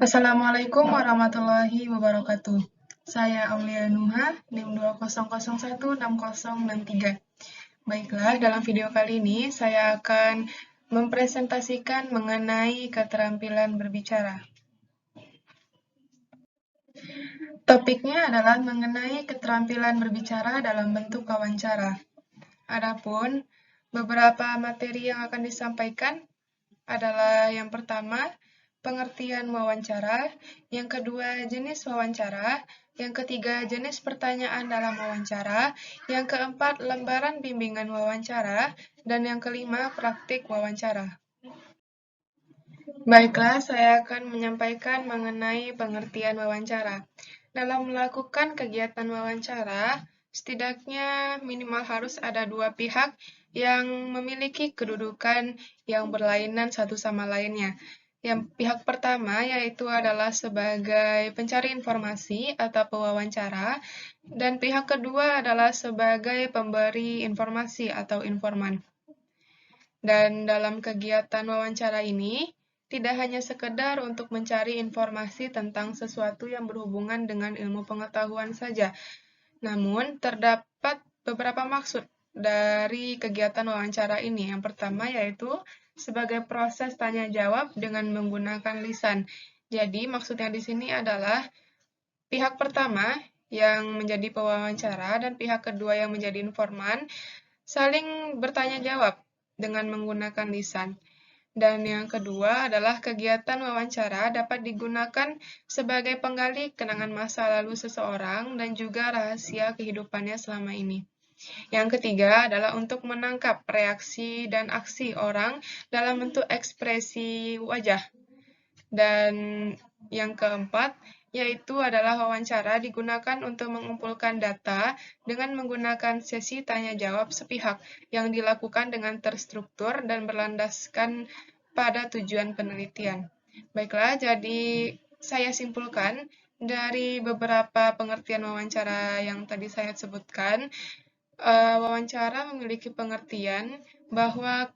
Assalamualaikum warahmatullahi wabarakatuh. Saya Aulia Nuha, NIM 200160663. Baiklah, dalam video kali ini saya akan mempresentasikan mengenai keterampilan berbicara. Topiknya adalah mengenai keterampilan berbicara dalam bentuk wawancara. Adapun beberapa materi yang akan disampaikan adalah yang pertama, pengertian wawancara, yang kedua, jenis wawancara, yang ketiga, jenis pertanyaan dalam wawancara, yang keempat, lembaran bimbingan wawancara, dan yang kelima, praktik wawancara. Baiklah, saya akan menyampaikan mengenai pengertian wawancara. Dalam melakukan kegiatan wawancara, setidaknya minimal harus ada dua pihak yang memiliki kedudukan yang berlainan satu sama lainnya. Yang pihak pertama yaitu adalah sebagai pencari informasi atau pewawancara, dan pihak kedua adalah sebagai pemberi informasi atau informan. Dan dalam kegiatan wawancara ini, tidak hanya sekedar untuk mencari informasi tentang sesuatu yang berhubungan dengan ilmu pengetahuan saja, namun terdapat beberapa maksud dari kegiatan wawancara ini. Yang pertama yaitu sebagai proses tanya-jawab dengan menggunakan lisan. Jadi maksudnya di sini adalah pihak pertama yang menjadi pewawancara dan pihak kedua yang menjadi informan saling bertanya-jawab dengan menggunakan lisan. Dan yang kedua adalah kegiatan wawancara dapat digunakan sebagai penggali kenangan masa lalu seseorang dan juga rahasia kehidupannya selama ini. Yang ketiga adalah untuk menangkap reaksi dan aksi orang dalam bentuk ekspresi wajah. Dan yang keempat, yaitu adalah wawancara digunakan untuk mengumpulkan data dengan menggunakan sesi tanya-jawab sepihak yang dilakukan dengan terstruktur dan berlandaskan pada tujuan penelitian. Baiklah, jadi saya simpulkan dari beberapa pengertian wawancara yang tadi saya sebutkan, wawancara memiliki pengertian bahwa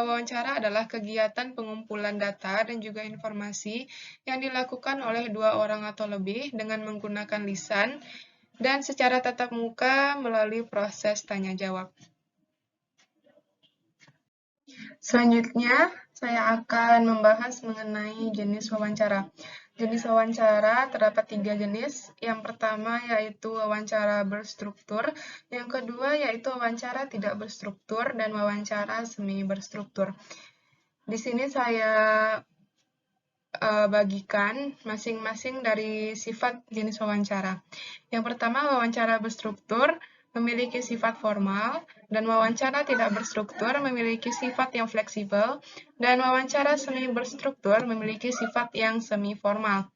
wawancara adalah kegiatan pengumpulan data dan juga informasi yang dilakukan oleh dua orang atau lebih dengan menggunakan lisan dan secara tatap muka melalui proses tanya-jawab. Selanjutnya, saya akan membahas mengenai jenis wawancara. Jenis wawancara terdapat 3 jenis. Yang pertama yaitu wawancara berstruktur, yang kedua yaitu wawancara tidak berstruktur, dan wawancara semi berstruktur. Di sini saya bagikan masing-masing dari sifat jenis wawancara. Yang pertama, wawancara berstruktur memiliki sifat formal, dan wawancara tidak berstruktur memiliki sifat yang fleksibel, dan wawancara semi berstruktur memiliki sifat yang semi formal.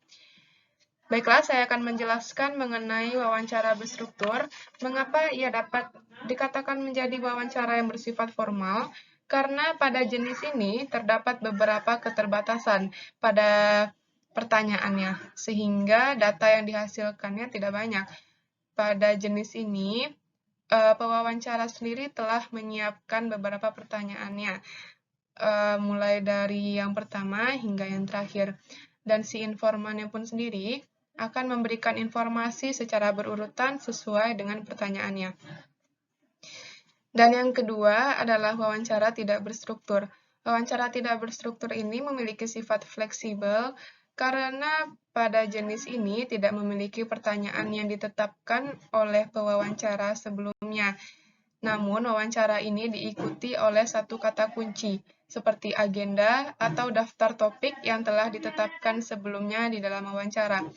Baiklah, saya akan menjelaskan mengenai wawancara berstruktur, mengapa ia dapat dikatakan menjadi wawancara yang bersifat formal, karena pada jenis ini terdapat beberapa keterbatasan pada pertanyaannya, sehingga data yang dihasilkannya tidak banyak. Pada jenis ini, pewawancara sendiri telah menyiapkan beberapa pertanyaannya, mulai dari yang pertama hingga yang terakhir. Dan si informannya pun sendiri akan memberikan informasi secara berurutan sesuai dengan pertanyaannya. Dan yang kedua adalah wawancara tidak berstruktur. Wawancara tidak berstruktur ini memiliki sifat fleksibel karena pada jenis ini tidak memiliki pertanyaan yang ditetapkan oleh pewawancara sebelumnya. Namun, wawancara ini diikuti oleh satu kata kunci, seperti agenda atau daftar topik yang telah ditetapkan sebelumnya di dalam wawancara.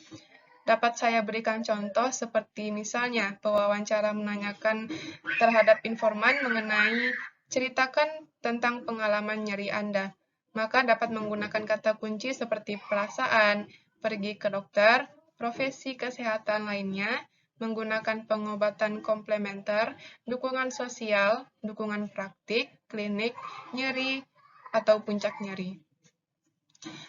Dapat saya berikan contoh seperti misalnya pewawancara menanyakan terhadap informan mengenai ceritakan tentang pengalaman nyeri Anda. Maka dapat menggunakan kata kunci seperti perasaan, pergi ke dokter, profesi kesehatan lainnya, menggunakan pengobatan komplementer, dukungan sosial, dukungan praktik, klinik, nyeri, atau puncak nyeri.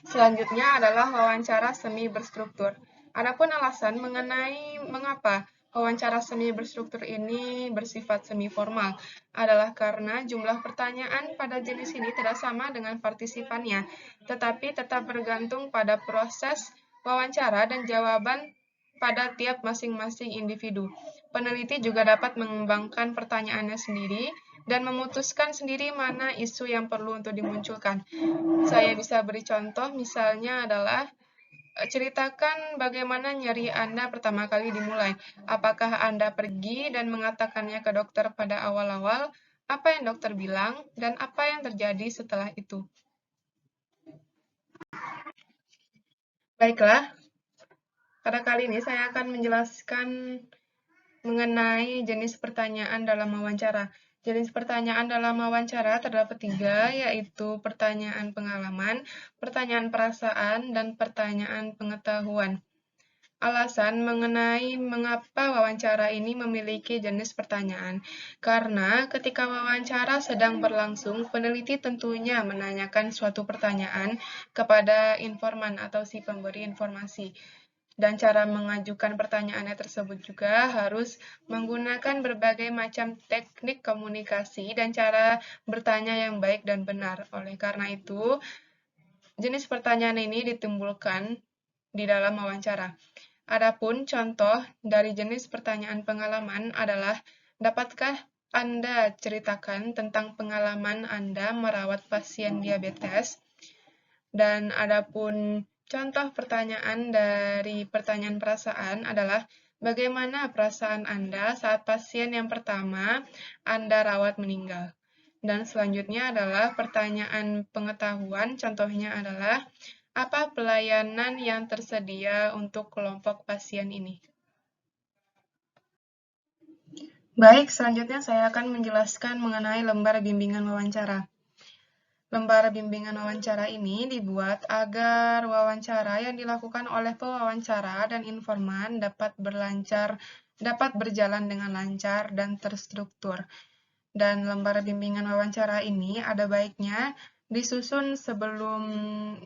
Selanjutnya adalah wawancara semi berstruktur. Adapun alasan mengenai mengapa wawancara semi berstruktur ini bersifat semi formal adalah karena jumlah pertanyaan pada jenis ini tidak sama dengan partisipannya, tetapi tetap bergantung pada proses wawancara dan jawaban pada tiap masing-masing individu. Peneliti juga dapat mengembangkan pertanyaannya sendiri dan memutuskan sendiri mana isu yang perlu untuk dimunculkan. Saya bisa beri contoh, misalnya adalah ceritakan bagaimana nyeri Anda pertama kali dimulai. Apakah Anda pergi dan mengatakannya ke dokter pada awal-awal? Apa yang dokter bilang? Dan apa yang terjadi setelah itu? Baiklah, pada kali ini saya akan menjelaskan mengenai jenis pertanyaan dalam wawancara. Jenis pertanyaan dalam wawancara terdapat 3, yaitu pertanyaan pengalaman, pertanyaan perasaan, dan pertanyaan pengetahuan. Alasan mengenai mengapa wawancara ini memiliki jenis pertanyaan. Karena ketika wawancara sedang berlangsung, peneliti tentunya menanyakan suatu pertanyaan kepada informan atau si pemberi informasi. Dan cara mengajukan pertanyaannya tersebut juga harus menggunakan berbagai macam teknik komunikasi dan cara bertanya yang baik dan benar. Oleh karena itu, jenis pertanyaan ini ditimbulkan di dalam wawancara. Adapun contoh dari jenis pertanyaan pengalaman adalah, dapatkah Anda ceritakan tentang pengalaman Anda merawat pasien diabetes? Dan adapun contoh pertanyaan dari pertanyaan perasaan adalah, bagaimana perasaan Anda saat pasien yang pertama Anda rawat meninggal? Dan selanjutnya adalah pertanyaan pengetahuan, contohnya adalah, apa pelayanan yang tersedia untuk kelompok pasien ini? Baik, selanjutnya saya akan menjelaskan mengenai lembar bimbingan wawancara. Lembar bimbingan wawancara ini dibuat agar wawancara yang dilakukan oleh pewawancara dan informan dapat berjalan dengan lancar dan terstruktur. Dan lembar bimbingan wawancara ini ada baiknya disusun sebelum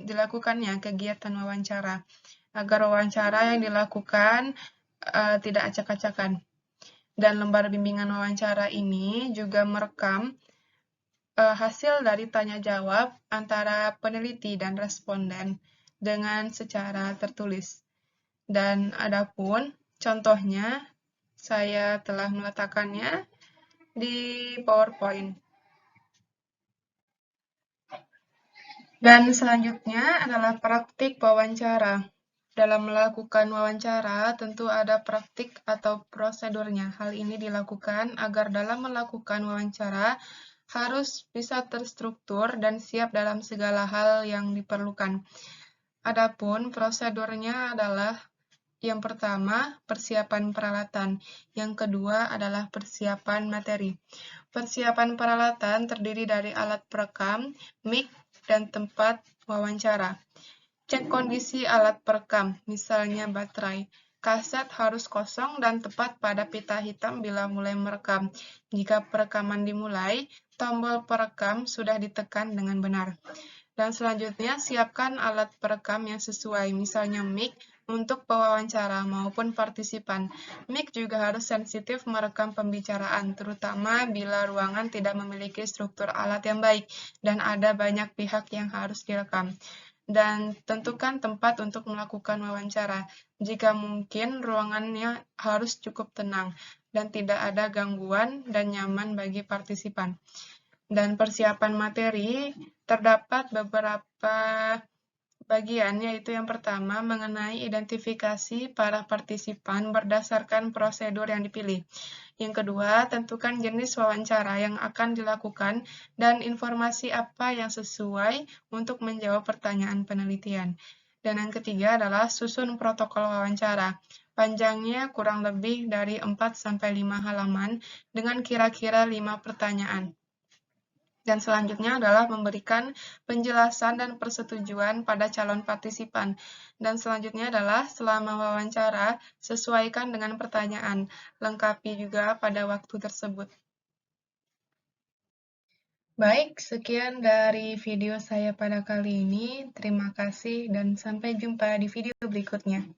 dilakukannya kegiatan wawancara, agar wawancara yang dilakukan tidak acak-acakan. Dan lembar bimbingan wawancara ini juga merekam hasil dari tanya jawab antara peneliti dan responden dengan secara tertulis. Dan adapun contohnya, saya telah meletakkannya di PowerPoint. Dan selanjutnya adalah praktik wawancara. Dalam melakukan wawancara, tentu ada praktik atau prosedurnya. Hal ini dilakukan agar dalam melakukan wawancara harus bisa terstruktur dan siap dalam segala hal yang diperlukan. Adapun prosedurnya adalah, yang pertama, persiapan peralatan. Yang kedua adalah persiapan materi. Persiapan peralatan terdiri dari alat perekam, mic, dan tempat wawancara. Cek kondisi alat perekam, misalnya baterai. Kaset harus kosong dan tepat pada pita hitam bila mulai merekam. Jika perekaman dimulai, tombol perekam sudah ditekan dengan benar. Dan selanjutnya, siapkan alat perekam yang sesuai, misalnya mic, untuk pewawancara maupun partisipan. Mic juga harus sensitif merekam pembicaraan, terutama bila ruangan tidak memiliki struktur alat yang baik dan ada banyak pihak yang harus direkam. Dan tentukan tempat untuk melakukan wawancara. Jika mungkin, ruangannya harus cukup tenang dan tidak ada gangguan dan nyaman bagi partisipan. Dan persiapan materi, terdapat beberapa bagian, yaitu yang pertama mengenai identifikasi para partisipan berdasarkan prosedur yang dipilih. Yang kedua, tentukan jenis wawancara yang akan dilakukan dan informasi apa yang sesuai untuk menjawab pertanyaan penelitian. Dan yang ketiga adalah susun protokol wawancara. Panjangnya kurang lebih dari 4-5 halaman dengan kira-kira 5 pertanyaan. Dan selanjutnya adalah memberikan penjelasan dan persetujuan pada calon partisipan. Dan selanjutnya adalah selama wawancara, sesuaikan dengan pertanyaan, lengkapi juga pada waktu tersebut. Baik, sekian dari video saya pada kali ini. Terima kasih dan sampai jumpa di video berikutnya.